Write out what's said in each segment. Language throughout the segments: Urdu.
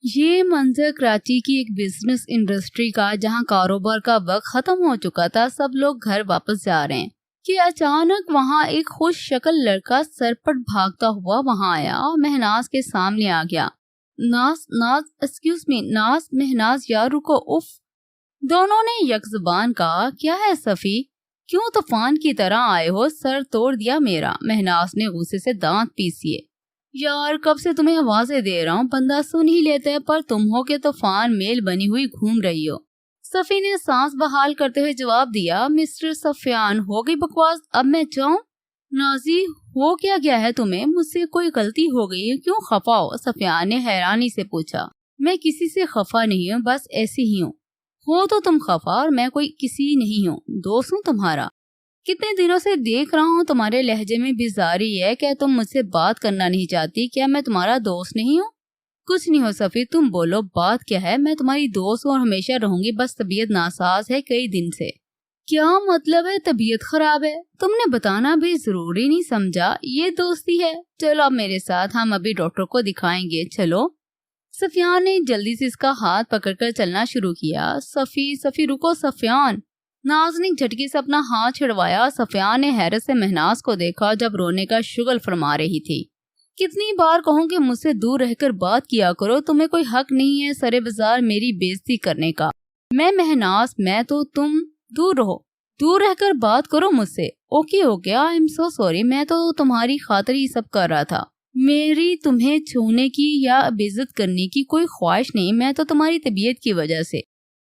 یہ منظر کراچی کی ایک بزنس انڈسٹری کا جہاں کاروبار کا وقت ختم ہو چکا تھا، سب لوگ گھر واپس جا رہے ہیں کہ اچانک وہاں ایک خوش شکل لڑکا سرپٹ بھاگتا ہوا وہاں آیا اور مہناز کے سامنے آ گیا۔ ناز ایکسکیوز می، ناز، مہناز یار رکو، اف۔ دونوں نے یک زبان کہا، کیا ہے صفی، کیوں طوفان کی طرح آئے ہو؟ سر توڑ دیا میرا، مہناز نے غصے سے دانت پیسیے۔ یار کب سے تمہیں آوازیں دے رہا ہوں، بندہ سن ہی لیتا ہے، پر تم ہو کہ طوفان میل بنی ہوئی گھوم رہی ہو۔ صفی نے سانس بحال کرتے ہوئے جواب دیا، مسٹر سفیان ہو گئی بکواس، اب میں جاؤں؟ نازی ہو کیا گیا ہے تمہیں؟ مجھ سے کوئی غلطی ہو گئی ہے، کیوں خفا ہو؟ سفیان نے حیرانی سے پوچھا۔ میں کسی سے خفا نہیں ہوں، بس ایسے ہی ہوں۔ ہو تو تم خفا، اور میں کوئی کسی نہیں ہوں، دوست ہوں تمہارا۔ کتنے دنوں سے دیکھ رہا ہوں تمہارے لہجے میں بیزاری ہے، کیا تم مجھ سے بات کرنا نہیں چاہتی؟ کیا میں تمہارا دوست نہیں ہوں؟ کچھ نہیں ہو صفی، تم بولو بات کیا ہے؟ میں تمہاری دوست ہوں اور ہمیشہ رہوں گی، بس طبیعت ناساز ہے کئی دن سے۔ کیا مطلب ہے طبیعت خراب ہے؟ تم نے بتانا بھی ضروری نہیں سمجھا، یہ دوستی ہے؟ چلو اب میرے ساتھ، ہم ابھی ڈاکٹر کو دکھائیں گے، چلو۔ سفیان نے جلدی سے اس کا ہاتھ پکڑ کر چلنا شروع کیا۔ صفی رکو سفیان۔ ناز نے جھٹکے سے اپنا ہاتھ چھڑوایا۔ سفیان نے حیرت سے مہناز کو دیکھا جب رونے کا شغل فرما رہی تھی۔ کتنی بار کہوں کہ مجھ سے دور رہ کر بات کیا کرو، تمہیں کوئی حق نہیں ہے سرے بازار میری بےعزتی کرنے کا۔ میں مہناز، میں تو تم دور رہو، دور رہ کر بات کرو مجھ سے۔ Okay I am so sorry, میں تو تمہاری خاطر ہی سب کر رہا تھا۔ میری تمہیں چھونے کی یا بےعزت کرنے کی کوئی خواہش نہیں، میں تو تمہاری طبیعت کی وجہ سے۔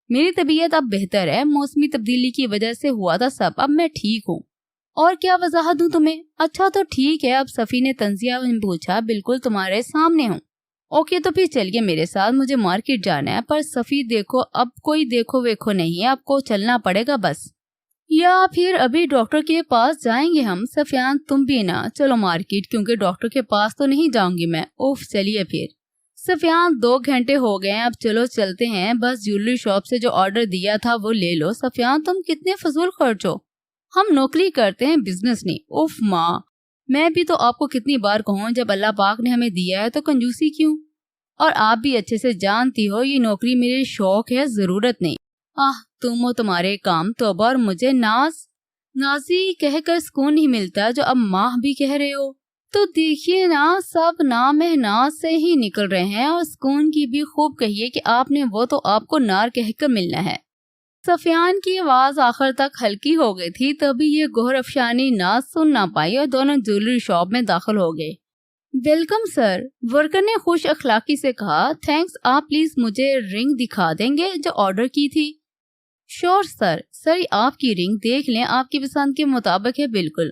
میری طبیعت اب بہتر ہے، موسمی تبدیلی کی وجہ سے ہوا تھا سب، اب میں ٹھیک ہوں۔ اور کیا وضاحت دوں تمہیں؟ اچھا تو ٹھیک ہے، اب صفی نے تنزیہ میں پوچھا، بالکل تمہارے سامنے ہوں۔ اوکے تو پھر چلیے میرے ساتھ، مجھے مارکیٹ جانا ہے۔ پر صفی دیکھو، اب کوئی دیکھو ویکھو نہیں ہے، آپ کو چلنا پڑے گا بس، یا پھر ابھی ڈاکٹر کے پاس جائیں گے ہم۔ سفیان تم بھی نا چلو مارکیٹ، کیونکہ ڈاکٹر کے پاس تو نہیں جاؤں گی میں۔ اوف چلیے پھر۔ سفیان 2 گھنٹے ہو گئے ہیں، اب چلو چلتے ہیں، بس جیولری شاپ سے جو آرڈر دیا تھا وہ لے لو۔ سفیان تم کتنے فضول خرچ ہو، ہم نوکری کرتے ہیں، بزنس نہیں۔ اوف ماں، میں بھی تو آپ کو کتنی بار کہوں، جب اللہ پاک نے ہمیں دیا ہے تو کنجوسی کیوں؟ اور آپ بھی اچھے سے جانتی ہو یہ نوکری میرے شوق ہے، ضرورت نہیں۔ تم ہو تمہارے کام، توبہ، اور مجھے نازی کہہ کر سکون نہیں ملتا، جو اب ماہ بھی کہہ رہے ہو۔ تو دیکھیے نا، سب نام ناز سے ہی نکل رہے ہیں، اور سکون کی بھی خوب کہیے کہ آپ نے، وہ تو آپ کو نار کہہ کر ملنا ہے۔ سفیان کی آواز آخر تک ہلکی ہو گئی تھی، تبھی یہ گوہر افشانی ناز سن نہ پائی اور دونوں جیولری شاپ میں داخل ہو گئے۔ ویلکم سر، ورکر نے خوش اخلاقی سے کہا۔ تھینکس، آپ پلیز مجھے رنگ دکھا دیں گے جو آرڈر کی تھی؟ شور سر آپ کی رنگ دیکھ لیں، آپ کی پسند کے مطابق ہے بالکل۔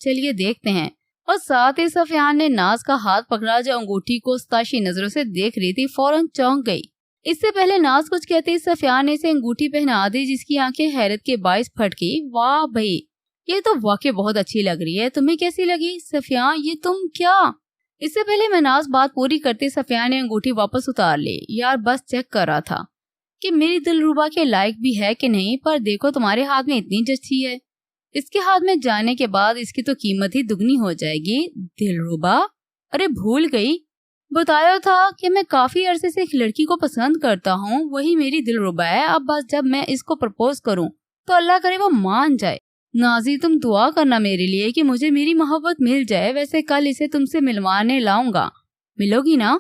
چلیے دیکھتے ہیں۔ اور ساتھ ہی سفیان نے ناز کا ہاتھ پکڑا جو انگوٹھی کو ستاشی نظروں سے دیکھ رہی تھی، فوراً چونک گئی۔ اس سے پہلے ناز کچھ کہتے ہی سفیان نے اسے انگوٹھی پہنا دی، جس کی آنکھیں حیرت کے باعث پھٹ گئی۔ واہ بھائی، یہ تو واقعی بہت اچھی لگ رہی ہے، تمہیں کیسی لگی؟ سفیان یہ تم کیا؟ اس سے پہلے میں ناز بات پوری کرتے سفیان نے انگوٹھی واپس اتار لی۔ یار بس چیک کر رہا تھا کہ میری دلربا کے لائق بھی ہے کہ نہیں، پر دیکھو تمہارے ہاتھ میں اتنی جچی ہے، اس کے ہاتھ میں جانے کے بعد اس کی تو قیمت ہی دگنی ہو جائے گی۔ دلربا؟ ارے بھول گئی، بتایا تھا کہ میں کافی عرصے سے ایک لڑکی کو پسند کرتا ہوں، وہی میری دلربا ہے۔ اب بس جب میں اس کو پرپوز کروں تو اللہ کرے وہ مان جائے۔ نازی تم دعا کرنا میرے لیے کہ مجھے میری محبت مل جائے، ویسے کل اسے تم سے ملوانے لاؤں گا، ملو گی نا؟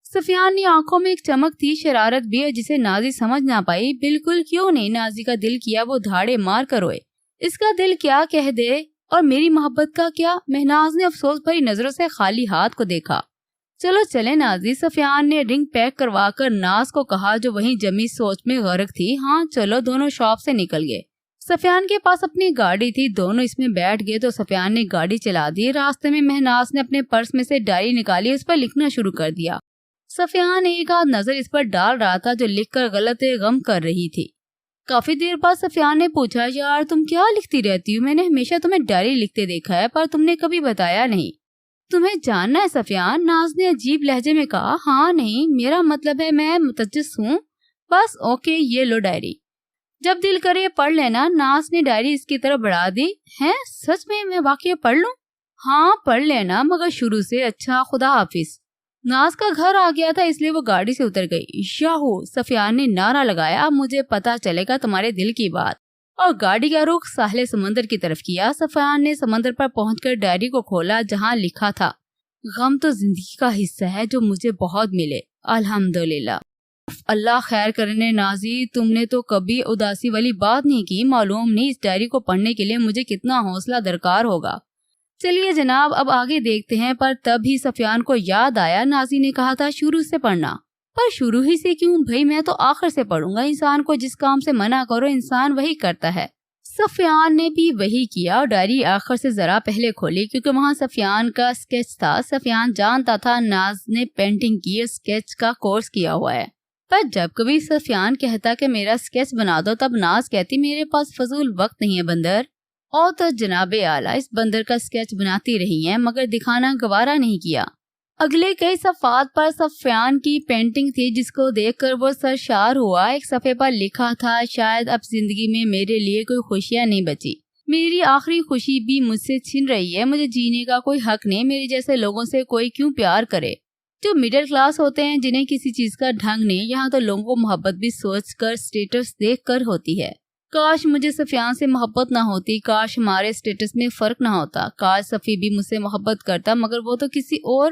سفیان کی آنکھوں میں ایک چمک تھی، شرارت بھی، جسے نازی سمجھ نہ پائی۔ بالکل کیوں نہیں، نازی کا دل کیا وہ دھاڑے مار کر روئے۔ اس کا دل کیا کہہ دے، اور میری محبت کا کیا؟ مہناز نے افسوس بھری نظروں سے خالی ہاتھ کو دیکھا۔ چلو چلے نازی، سفیان نے رنگ پیک کروا کر ناز کو کہا جو وہیں جمی سوچ میں غرق تھی۔ ہاں چلو، دونوں شاپ سے نکل گئے۔ سفیان کے پاس اپنی گاڑی تھی، دونوں اس میں بیٹھ گئے تو سفیان نے گاڑی چلا دی۔ راستے میں مہناز نے اپنے پرس میں سے ڈائری نکالی، اس پر لکھنا شروع کر دیا۔ سفیان ایک آدھ نظر اس پر ڈال رہا تھا جو لکھ کر غلط غم کر رہی تھی۔ کافی دیر بعد سفیان نے پوچھا، یار تم کیا لکھتی رہتی ہو؟ میں نے ہمیشہ تمہیں ڈائری لکھتے دیکھا ہے، پر تم نے کبھی بتایا نہیں۔ تمہیں جاننا ہے سفیان؟ ناز نے عجیب لہجے میں کہا۔ ہاں نہیں، میرا مطلب ہے میں متجس ہوں بس۔ اوکے یہ لو ڈائری، جب دل کرے پڑھ لینا۔ ناز نے ڈائری اس کی طرف بڑھا دی۔ ہیں سچ میں واقعی پڑھ لوں؟ ہاں پڑھ لینا، مگر شروع سے۔ اچھا خدا حافظ۔ ناز کا گھر آ گیا تھا اس لیے وہ گاڑی سے اتر گئی۔ یاہو، سفیان نے نعرہ لگایا، اب مجھے پتا چلے گا تمہارے دل کی بات، اور گاڑی کا رخ ساحل سمندر کی طرف کیا۔ سفیان نے سمندر پر پہنچ کر ڈائری کو کھولا جہاں لکھا تھا، غم تو زندگی کا حصہ ہے جو مجھے بہت ملے، الحمدللہ۔ اللہ خیر کرنے نازی، تم نے تو کبھی اداسی والی بات نہیں کی، معلوم نہیں اس ڈائری کو پڑھنے کے لیے مجھے کتنا حوصلہ درکار ہوگا۔ چلیے جناب، اب آگے دیکھتے ہیں۔ پر تب ہی سفیان کو یاد آیا نازی نے کہا تھا شروع سے پڑھنا۔ پر شروع ہی سے کیوں بھائی، میں تو آخر سے پڑھوں گا۔ انسان کو جس کام سے منع کرو انسان وہی کرتا ہے۔ سفیان نے بھی وہی کیا اور ڈائری آخر سے ذرا پہلے کھولی کیونکہ وہاں سفیان کا اسکیچ تھا۔ سفیان جانتا تھا ناز نے پینٹنگ کی اور اسکیچ کا کورس کیا ہوا ہے، پر جب کبھی سفیان کہتا کہ میرا اسکیچ بنا دو تب ناز کہتی میرے پاس فضول وقت نہیں ہے بندر۔ اور تو جناب اعلیٰ اس بندر کا اسکیچ بناتی رہی ہیں مگر دکھانا گوارا نہیں کیا۔ اگلے کئی صفحات پر سفیان کی پینٹنگ تھی جس کو دیکھ کر وہ سرشار ہوا۔ ایک صفحے پر لکھا تھا، شاید اب زندگی میں میرے لیے کوئی خوشیاں نہیں بچی، میری آخری خوشی بھی مجھ سے چھن رہی ہے، مجھے جینے کا کوئی حق نہیں، میرے جیسے لوگوں سے کوئی کیوں پیار کرے جو مڈل کلاس ہوتے ہیں جنہیں کسی چیز کا ڈھنگ نہیں۔ یہاں تو لوگوں کو محبت بھی سوچ کر سٹیٹس دیکھ کر ہوتی ہے۔ کاش مجھے سفیان سے محبت نہ ہوتی، کاش ہمارے سٹیٹس میں فرق نہ ہوتا، کاش صفی بھی مجھ سے محبت کرتا مگر وہ تو کسی اور۔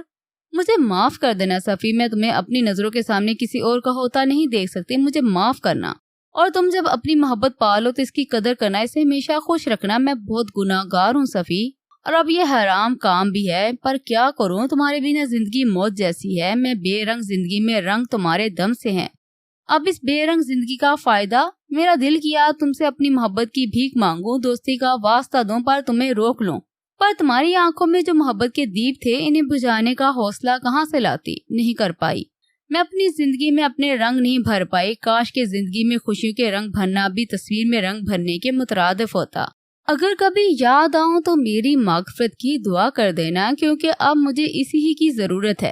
مجھے معاف کر دینا صفی، میں تمہیں اپنی نظروں کے سامنے کسی اور کا ہوتا نہیں دیکھ سکتی، مجھے معاف کرنا۔ اور تم جب اپنی محبت پالو تو اس کی قدر کرنا، اسے ہمیشہ خوش رکھنا۔ میں بہت گناہ گار ہوں صفی، اور اب یہ حرام کام بھی ہے، پر کیا کروں، تمہارے بنا زندگی موت جیسی ہے، میں بے رنگ زندگی میں رنگ تمہارے دم سے ہیں۔ اب اس بے رنگ زندگی کا فائدہ، میرا دل کیا تم سے اپنی محبت کی بھیک مانگوں، دوستی کا واسطہ دوں پر تمہیں روک لوں، پر تمہاری آنکھوں میں جو محبت کے دیپ تھے انہیں بجھانے کا حوصلہ کہاں سے لاتی، نہیں کر پائی۔ میں اپنی زندگی میں اپنے رنگ نہیں بھر پائی، کاش کہ زندگی میں خوشیوں کے رنگ بھرنا بھی تصویر میں رنگ بھرنے کے مترادف ہوتا۔ اگر کبھی یاد آؤں تو میری مغفرت کی دعا کر دینا کیونکہ اب مجھے اسی ہی کی ضرورت ہے۔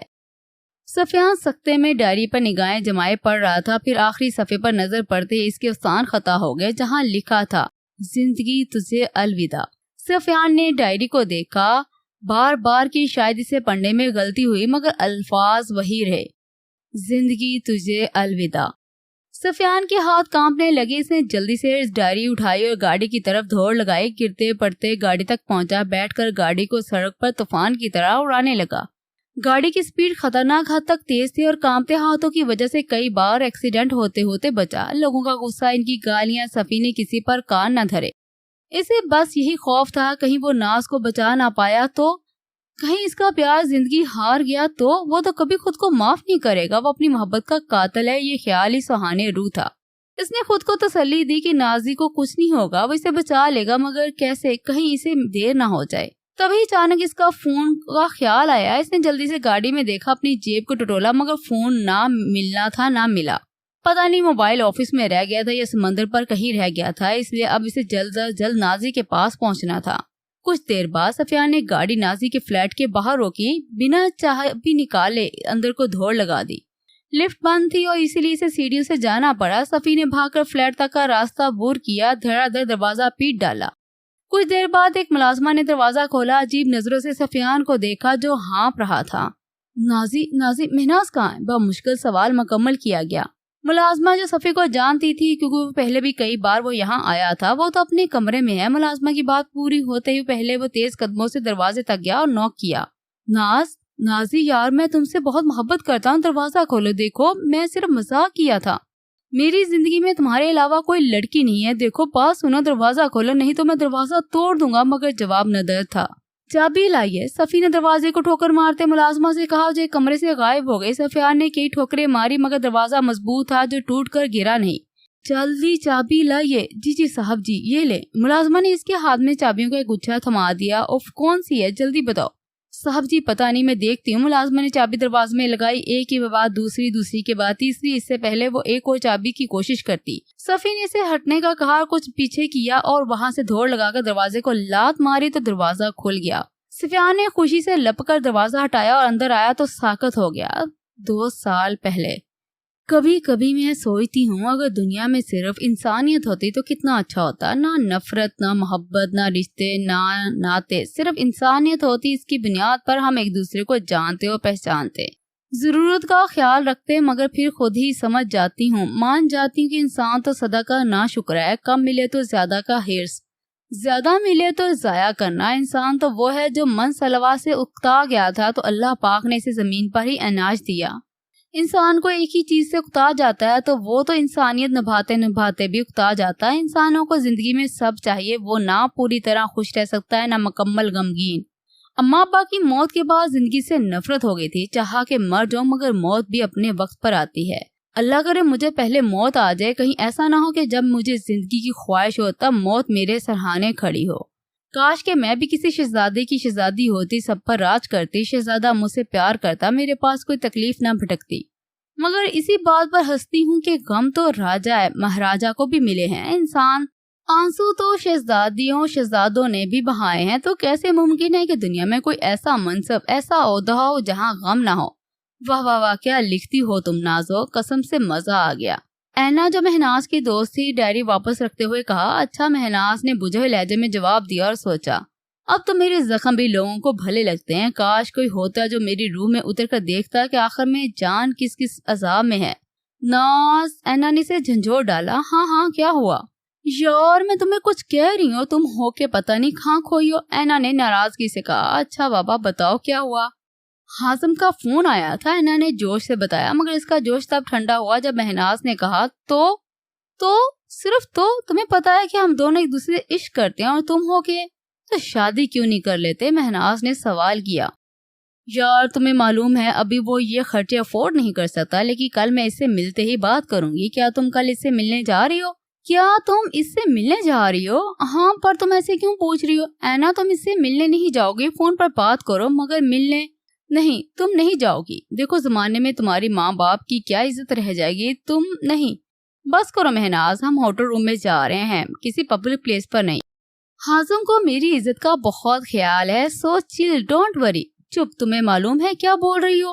سفیان سکتے میں ڈائری پر نگاہیں جمائے پڑھ رہا تھا، پھر آخری صفحے پر نظر پڑتے ہی اس کے افسان خطا ہو گئے جہاں لکھا تھا، زندگی تجھے الوداع۔ سفیان نے ڈائری کو دیکھا، بار بار کی شاید اسے پڑھنے میں غلطی ہوئی مگر الفاظ وہی رہے، زندگی تجھے الوداع۔ سفیان کے ہاتھ کانپنے لگے، اس نے جلدی سے ڈائری اٹھائی اور گاڑی کی طرف دوڑ لگائی۔ گرتے پڑتے گاڑی تک پہنچا، بیٹھ کر گاڑی کو سڑک پر طوفان کی طرح اڑانے لگا۔ گاڑی کی سپیڈ خطرناک حد تک تیز تھی اور کانپتے ہاتھوں کی وجہ سے کئی بار ایکسیڈنٹ ہوتے ہوتے بچا۔ لوگوں کا غصہ، ان کی گالیاں، صفی نے کسی پر کان نہ دھرے۔ اسے بس یہی خوف تھا کہیں وہ ناز کو بچا نہ پایا تو، کہیں اس کا پیار زندگی ہار گیا تو وہ تو کبھی خود کو معاف نہیں کرے گا، وہ اپنی محبت کا قاتل ہے۔ یہ خیال ہی سہانے روح تھا۔ اس نے خود کو تسلی دی کہ نازی کو کچھ نہیں ہوگا، وہ اسے بچا لے گا، مگر کیسے، کہیں اسے دیر نہ ہو جائے۔ تبھی اچانک اس کا فون کا خیال آیا۔ اس نے جلدی سے گاڑی میں دیکھا، اپنی جیب کو ٹٹولا مگر فون نہ ملنا تھا، نہ ملا۔ پتہ نہیں موبائل آفس میں رہ گیا تھا یا سمندر پر کہیں رہ گیا تھا، اس لیے اب اسے جلد از جلد نازی کے پاس پہنچنا تھا۔ کچھ دیر بعد سفیان نے گاڑی نازی کے فلیٹ کے باہر روکی، بنا چابی نکالے اندر کو دوڑ لگا دی۔ لفٹ بند تھی اور اسی لیے اسے سیڑھیوں سے جانا پڑا۔ صفی نے بھاگ کر فلیٹ تک کا راستہ عبور کیا، دھڑا دھڑ دروازہ پیٹ ڈالا۔ کچھ دیر بعد ایک ملازمہ نے دروازہ کھولا، عجیب نظروں سے سفیان کو دیکھا جو ہانپ رہا تھا۔ نازی مہناز کہاں ہے؟ بمشکل سوال مکمل کیا گیا۔ ملازمہ جو صفی کو جانتی تھی کیونکہ وہ پہلے بھی کئی بار وہ یہاں آیا تھا، وہ تو اپنے کمرے میں ہے۔ ملازمہ کی بات پوری ہوتے ہی پہلے وہ تیز قدموں سے دروازے تک گیا اور نوک کیا۔ نازی یار، میں تم سے بہت محبت کرتا ہوں، دروازہ کھولو، دیکھو میں صرف مذاق کیا تھا، میری زندگی میں تمہارے علاوہ کوئی لڑکی نہیں ہے، دیکھو پاس سنو، دروازہ کھولو نہیں تو میں دروازہ توڑ دوں گا۔ مگر جواب نہ در تھا۔ چابی لائیے، صفی نے دروازے کو ٹھوکر مارتے ملازمہ سے کہا جو کمرے سے غائب ہو گئی۔ سفیان نے کئی ٹھوکریں ماری مگر دروازہ مضبوط تھا جو ٹوٹ کر گرا نہیں۔ جلدی چابی لائیے۔ جی صاحب جی، یہ لے۔ ملازمہ نے اس کے ہاتھ میں چابیوں کا ایک گچھا تھما دیا۔ اف، کون سی ہے، جلدی بتاؤ۔ صاحب جی پتہ نہیں، میں دیکھتی ہوں۔ ملازمہ نے چابی دروازے میں لگائی، ایک کے بعد دوسری کے بعد تیسری۔ اس سے پہلے وہ ایک اور چابی کی کوشش کرتی، صفی نے اسے ہٹنے کا کہا، کچھ پیچھے کیا اور وہاں سے دوڑ لگا کر دروازے کو لات ماری تو دروازہ کھل گیا۔ سفیان نے خوشی سے لپ کر دروازہ ہٹایا اور اندر آیا تو ساکت ہو گیا۔ 2 سال پہلے۔ کبھی کبھی میں سوچتی ہوں اگر دنیا میں صرف انسانیت ہوتی تو کتنا اچھا ہوتا، نہ نفرت، نہ محبت، نہ رشتے، نہ ناطے، صرف انسانیت ہوتی۔ اس کی بنیاد پر ہم ایک دوسرے کو جانتے اور پہچانتے۔ ضرورت کا خیال رکھتے مگر پھر خود ہی سمجھ جاتی ہوں، مان جاتی ہوں کہ انسان تو سدا کا ناشکر ہے، کم ملے تو زیادہ کا حرص، زیادہ ملے تو ضائع کرنا۔ انسان تو وہ ہے جو من سلوا سے اکتا گیا تھا تو اللہ پاک نے اسے زمین پر ہی اناج دیا۔ انسان کو ایک ہی چیز سے اکتا جاتا ہے تو وہ تو انسانیت نبھاتے نبھاتے بھی اکتا جاتا ہے۔ انسانوں کو زندگی میں سب چاہیے، وہ نہ پوری طرح خوش رہ سکتا ہے نہ مکمل غمگین۔ اماں ابا کی موت کے بعد زندگی سے نفرت ہو گئی تھی، چاہا کہ مر جاؤں مگر موت بھی اپنے وقت پر آتی ہے۔ اللہ کرے مجھے پہلے موت آ جائے، کہیں ایسا نہ ہو کہ جب مجھے زندگی کی خواہش ہو تب موت میرے سرہانے کھڑی ہو۔ کاش کہ میں بھی کسی شہزادے کی شہزادی ہوتی، سب پر راج کرتی، شہزادہ مجھ سے پیار کرتا، میرے پاس کوئی تکلیف نہ بھٹکتی۔ مگر اسی بات پر ہنستی ہوں کہ غم تو راجہ ہے، مہاراجہ کو بھی ملے ہیں، انسان آنسو تو شہزادوں نے بھی بہائے ہیں، تو کیسے ممکن ہے کہ دنیا میں کوئی ایسا منصب، ایسا عہدہ ہو جہاں غم نہ ہو۔ واہ واہ واہ، کیا لکھتی ہو تم نازو، قسم سے مزہ آ گیا۔ اینا جو مہناز کی دوست تھی ڈائری واپس رکھتے ہوئے کہا، اچھا۔ مہناز نے بجھے لہجے میں جواب دیا اور سوچا، اب تو میرے زخم بھی لوگوں کو بھلے لگتے ہیں، کاش کوئی ہوتا جو میری روح میں اتر کر دیکھتا کہ آخر میں جان کس کس عذاب میں ہے۔ ناز، اینا نے اسے جھنجھوڑ ڈالا۔ ہاں کیا ہوا؟ یار میں تمہیں کچھ کہہ رہی ہوں، تم ہو کے پتہ نہیں کہاں کھوئی ہو۔ اینا نے ناراضگی سے کہا، اچھا بابا بتاؤ کیا ہوا؟ حازم کا فون آیا تھا، اینا نے جوش سے بتایا، مگر اس کا جوش تب ٹھنڈا ہوا جب مہناز نے کہا، تو صرف تو تمہیں پتا ہے کہ ہم دونوں ایک دوسرے سے عشق کرتے ہیں اور تم ہو کے تو شادی کیوں نہیں کر لیتے؟ مہناز نے سوال کیا۔ یار تمہیں معلوم ہے ابھی وہ یہ خرچے افورڈ نہیں کر سکتا، لیکن کل میں اس سے ملتے ہی بات کروں گی۔ کیا تم کل اس سے ملنے جا رہی ہو؟ کیا تم اس سے ملنے جا رہی ہو؟ ہاں، پر تم ایسے کیوں پوچھ رہی ہو؟ اینا تم اس سے ملنے نہیں جاؤ گی، فون پر بات کرو، مگر ملنے نہیں، تم نہیں جاؤ گی۔ دیکھو زمانے میں تمہاری ماں باپ کی کیا عزت رہ جائے گی، تم نہیں۔ بس کرو مہناز، ہم ہوٹل روم میں جا رہے ہیں، کسی پبلک پلیس پر نہیں۔ حازم کو میری عزت کا بہت خیال ہے، سو چل، ڈونٹ وری۔ چپ، تمہیں معلوم ہے کیا بول رہی ہو؟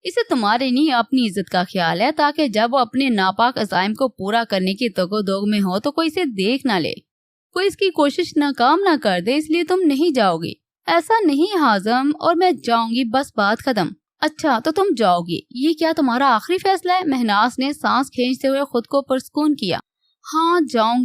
اسے تمہارے نہیں اپنی عزت کا خیال ہے، تاکہ جب وہ اپنے ناپاک عزائم کو پورا کرنے کی تگ و دوگ میں ہو تو کوئی اسے دیکھ نہ لے، کوئی اس کی کوشش ناکام نہ کر دے، اس لیے تم نہیں جاؤ گی۔ ایسا نہیں حازم، اور میں جاؤں گی، بس بات ختم۔ اچھا تو تم جاؤ گی، یہ کیا تمہارا آخری فیصلہ ہے؟ مہناز نے سانس کھینچتے ہوئے خود کو پرسکون کیا۔ ہاں جاؤں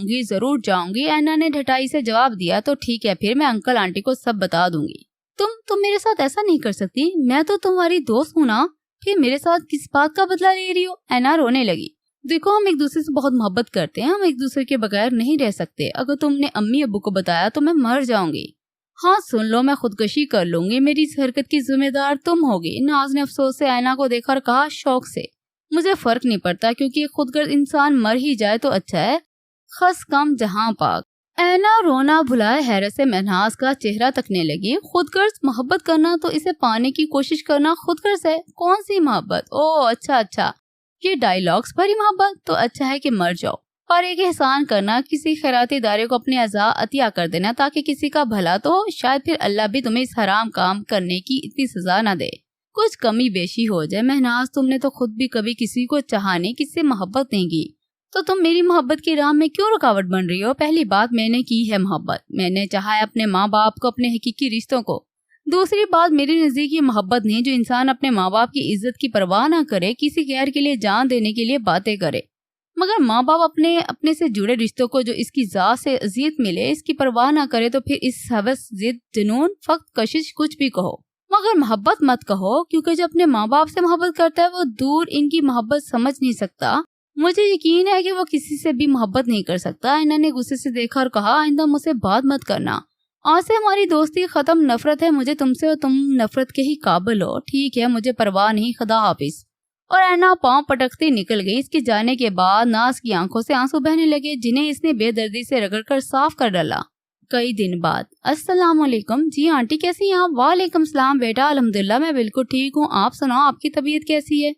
گی، ضرور جاؤں گی، اینا نے ڈھٹائی سے جواب دیا۔ تو ٹھیک ہے، پھر میں انکل آنٹی کو سب بتا دوں گی۔ تم میرے ساتھ ایسا نہیں کر سکتی، میں تو تمہاری دوست ہوں نا، پھر میرے ساتھ کس بات کا بدلہ لے رہی ہو؟ اینا رونے لگی۔ دیکھو ہم ایک دوسرے سے بہت محبت کرتے ہیں، ہم ایک دوسرے کے بغیر نہیں رہ سکتے، اگر تم نے امی ابو کو بتایا تو میں مر جاؤں گی۔ ہاں سن لو، میں خودکشی کر لوں گی، میری اس حرکت کی ذمہ دار تم ہوگی۔ ناز نے افسوس سے اینا کو دیکھا اور کہا، شوق سے مجھے فرق نہیں پڑتا، کیونکہ خود غرض انسان مر ہی جائے تو اچھا ہے، خس کم جہاں پاک۔ اینا رونا بھلائے حیرت سے مہناز کا چہرہ تکنے لگی۔ خود غرض محبت کرنا تو اسے پانے کی کوشش کرنا خود غرض ہے؟ کون سی محبت؟ او اچھا، یہ ڈائیلاگز بھری محبت، تو اچھا ہے کہ مر جاؤ۔ اور ایک احسان کرنا، کسی خیراتی ادارے کو اپنے اعضاء عطیہ کر دینا تاکہ کسی کا بھلا تو ہو، شاید پھر اللہ بھی تمہیں اس حرام کام کرنے کی اتنی سزا نہ دے، کچھ کمی بیشی ہو جائے۔ مہناز تم نے تو خود بھی کبھی کسی کو چاہنے، کسی سے محبت نہیں کی، تو تم میری محبت کی راہ میں کیوں رکاوٹ بن رہی ہو؟ پہلی بات، میں نے کی ہے محبت، میں نے چاہا ہے اپنے ماں باپ کو، اپنے حقیقی رشتوں کو۔ دوسری بات، میری نزدیک یہ محبت نہیں جو انسان اپنے ماں باپ کی عزت کی پرواہ نہ کرے، کسی غیر کے لیے جان دینے کے لیے باتیں کرے، مگر ماں باپ اپنے سے جڑے رشتوں کو جو اس کی ذات سے اذیت ملے اس کی پرواہ نہ کرے، تو پھر اس حوث، ضد، جنون، فقط، کشش، کچھ بھی کہو، مگر محبت مت کہو، کیونکہ جو اپنے ماں باپ سے محبت کرتا ہے وہ دور ان کی محبت سمجھ نہیں سکتا۔ مجھے یقین ہے کہ وہ کسی سے بھی محبت نہیں کر سکتا۔ انہوں نے غصے سے دیکھا اور کہا، آئندہ مجھ سے بات مت کرنا، آج سے ہماری دوستی ختم، نفرت ہے مجھے تم سے اور تم نفرت کے ہی قابل ہو۔ ٹھیک ہے، مجھے پرواہ نہیں، خدا حافظ۔ اور اینا پاؤں پٹکتی نکل گئی۔ اس کے جانے کے بعد ناز کی آنکھوں سے آنسو بہنے لگے، جنہیں اس نے بے دردی سے رگڑ کر صاف کر ڈالا۔ کئی دن بعد، السلام علیکم، جی آنٹی کیسی ہیں آپ؟ وعلیکم السلام بیٹا، الحمدللہ میں بالکل ٹھیک ہوں، آپ سناؤ آپ کی طبیعت کیسی ہے؟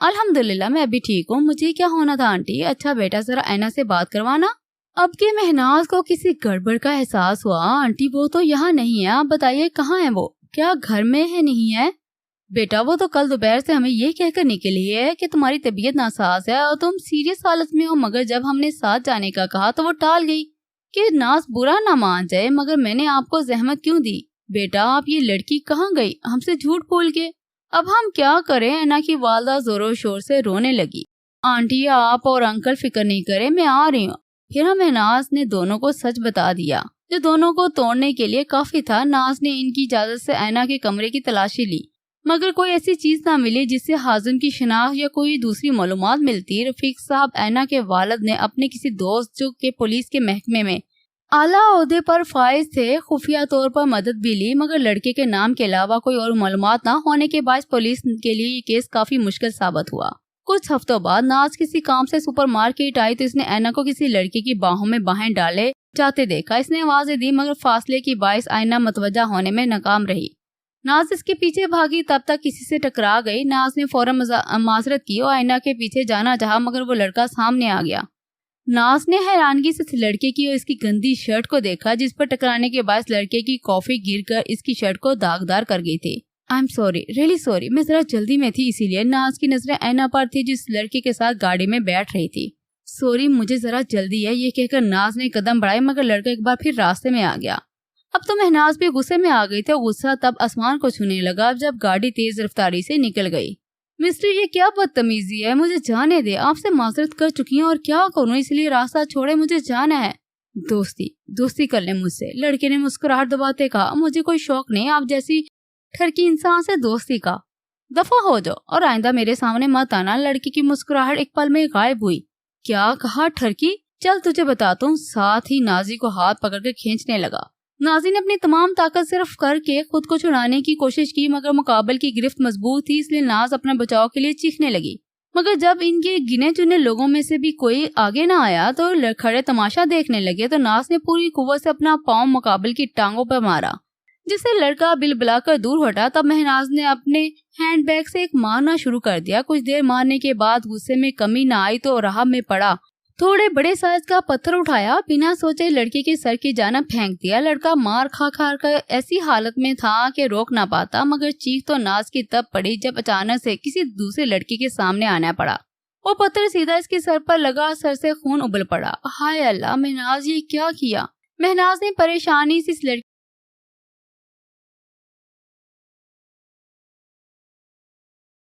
الحمدللہ میں بھی ٹھیک ہوں، مجھے کیا ہونا تھا آنٹی؟ اچھا بیٹا ذرا اینا سے بات کروانا۔ اب کے مہناز کو کسی گڑبڑ کا احساس ہوا۔ آنٹی وہ تو یہاں نہیں ہے، آپ بتائیے کہاں ہے وہ؟ کیا گھر میں ہے؟ نہیں ہے بیٹا، وہ تو کل دوپہر سے ہمیں یہ کہہ کر نکلی ہے کہ تمہاری طبیعت ناساز ہے اور تم سیریس حالت میں ہو، مگر جب ہم نے ساتھ جانے کا کہا تو وہ ٹال گئی کہ ناز برا نہ مان جائے، مگر میں نے آپ کو زحمت کیوں دی؟ بیٹا آپ یہ لڑکی کہاں گئی؟ ہم سے جھوٹ بول کے؟ اب ہم کیا کریں؟ اینا کی والدہ زور و شور سے رونے لگی۔ آنٹی آپ اور انکل فکر نہیں کریں، میں آ رہی ہوں۔ پھر ہمیں ناز نے دونوں کو سچ بتا دیا جو دونوں کو توڑنے کے لیے کافی تھا۔ ناز نے ان کی اجازت سے اینا کے کمرے کی تلاشی لی مگر کوئی ایسی چیز نہ ملی جس سے ہاضم کی شناخت یا کوئی دوسری معلومات ملتی۔ رفیق صاحب اینا کے والد نے اپنے کسی دوست جو کہ پولیس کے محکمے میں اعلیٰ عہدے پر فائز تھے خفیہ طور پر مدد بھی لی، مگر لڑکے کے نام کے علاوہ کوئی اور معلومات نہ ہونے کے باعث پولیس کے لیے یہ کیس کافی مشکل ثابت ہوا۔ کچھ ہفتوں بعد ناز کسی کام سے سپر مارکیٹ آئی تو اس نے اینا کو کسی لڑکے کی باہوں میں باہیں ڈالے جاتے دیکھا۔ اس نے آوازیں دی مگر فاصلے کی باعث اینا متوجہ ہونے میں ناکام رہی۔ ناز اس کے پیچھے بھاگی، تب تک کسی سے ٹکرا گئی۔ ناز نے فوراً معذرت کی اور اینا کے پیچھے جانا چاہا مگر وہ لڑکا سامنے آ گیا۔ ناز نے حیرانگی سے لڑکے کی اور اس کی گندی شرٹ کو دیکھا جس پر ٹکرانے کے باعث لڑکے کی کافی گر کر اس کی شرٹ کو داغدار کر گئی تھی۔ I'm sorry, really sorry، میں ذرا جلدی میں تھی اسی لیے۔ ناز کی نظریں اینا پر تھی جس لڑکے کے ساتھ گاڑی میں بیٹھ رہی تھی۔ سوری، مجھے ذرا جلدی ہے، یہ کہہ کر ناز نے قدم بڑھائے مگر لڑکا ایک بار پھر راستے میں آ گیا۔ اب تو مہناز بھی غصے میں آ گئی تھی اور غصہ تب آسمان کو چھونے لگا جب گاڑی تیز رفتاری سے نکل گئی۔ مسٹر، یہ کیا بدتمیزی ہے؟ مجھے جانے دے، آپ سے معذرت کر چکی ہوں اور کیا کروں، اس لیے راستہ چھوڑے، مجھے جانا ہے۔ دوستی کر لیں مجھ سے، لڑکے نے مسکراہٹ دباتے کہا۔ مجھے کوئی شوق نہیں آپ جیسی ٹھرکی انسان سے دوستی کا، دفع ہو جاؤ اور آئندہ میرے سامنے مت آنا۔ لڑکی کی مسکراہٹ ایک پل میں غائب ہوئی۔ کیا کہا؟ ٹھرکی؟ چل تجھے بتاتا ہوں۔ ساتھ ہی نازی کو ہاتھ پکڑ کر کھینچنے لگا۔ نازی نے اپنی تمام طاقت صرف کر کے خود کو چھڑانے کی کوشش کی مگر مقابل کی گرفت مضبوط تھی، اس لیے ناز اپنے بچاؤ کے لیے چیخنے لگی۔ مگر جب ان کے گنے چنے لوگوں میں سے بھی کوئی آگے نہ آیا تو کھڑے تماشا دیکھنے لگے تو ناز نے پوری قوت سے اپنا پاؤں مقابل کی ٹانگوں پر مارا جس سے لڑکا بلبلا کر دور ہٹا۔ تب مہناز نے اپنے ہینڈ بیگ سے ایک مارنا شروع کر دیا۔ کچھ دیر مارنے کے بعد غصے میں کمی نہ آئی تو راہ میں پڑا تھوڑے بڑے سائز کا پتھر اٹھایا، بنا سوچے لڑکے کے سر کی جانب پھینک دیا۔ لڑکا مار کھا کر ایسی حالت میں تھا کہ روک نہ پاتا مگر چیخ تو ناز کی تب پڑی جب اچانک سے کسی دوسرے لڑکے کے سامنے آنا پڑا۔ وہ پتھر سیدھا اس کے سر پر لگا، سر سے خون ابل پڑا۔ ہائے اللہ، مہناز یہ کیا کیا؟ مہناز نے پریشانی سے اس لڑکے